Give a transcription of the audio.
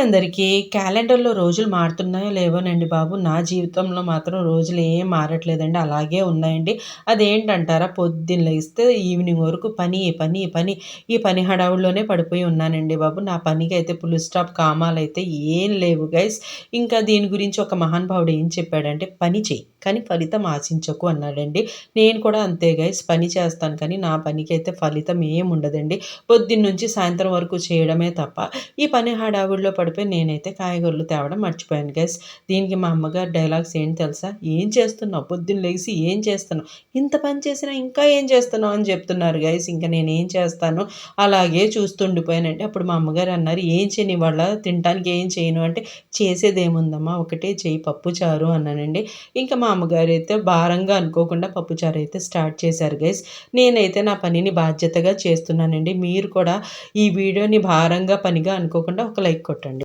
అందరికీ క్యాలెండర్‌లో రోజులు మారుతున్నాయో లేవోనండి బాబు. నా జీవితంలో మాత్రం రోజులు ఏం మారట్లేదండి. అలాగే ఉన్నాయండి. అదేంటంటారా? పొద్దున్న లెగిస్తే ఈవినింగ్ వరకు పని, పని, పని. ఈ పని హడావుడిలోనే పడిపోయి ఉన్నానండి బాబు. నా పనికైతే ఫుల్ స్టాప్ కామాలైతే ఏం లేవు గైస్. ఇంకా దీని గురించి ఒక మహానుభావుడు ఏం చెప్పాడంటే, "పని చెయ్యి, కానీ ఫలితం ఆశించకు" అన్నాడండి. నేను కూడా అంతే గైస్. పని చేస్తాను కానీ నా పనికైతే ఫలితం ఏముండదండి. పొద్దున్నుంచి సాయంత్రం వరకు చేయడమే తప్ప ఈ పని హడావుడిలో పడిపోయి నేనైతే కాయగూరలు తేవడం మర్చిపోయాను గైస్. దీనికి మా అమ్మగారి డైలాగ్స్ ఏంటి తెలుసా? "ఏం చేస్తున్నావు? పొద్దున్న లెగిసి ఏం చేస్తున్నావు? ఇంత పని చేసినా ఇంకా ఏం చేస్తున్నావు?" అని చెప్తున్నారు గైస్. ఇంక నేనేం చేస్తాను? అలాగే చూస్తూ ఉండిపోయానండి. అప్పుడు మా అమ్మగారు అన్నారు, "ఏం చేయను ఇవాళ తినటానికి ఏం చేయను?" అంటే, "చేసేదేముందమ్మా ఒకటే చెయ్యి పప్పుచారు" అన్నానండి. ఇంకా మా అమ్మగారైతే భారంగా అనుకోకుండా పప్పుచారు అయితే స్టార్ట్ చేశారు గైస్. నేనైతే నా పనిని బాధ్యతగా చేస్తున్నానండి. మీరు కూడా ఈ వీడియోని భారంగా, పనిగా అనుకోకుండా ఒక లైక్ కొట్టండి.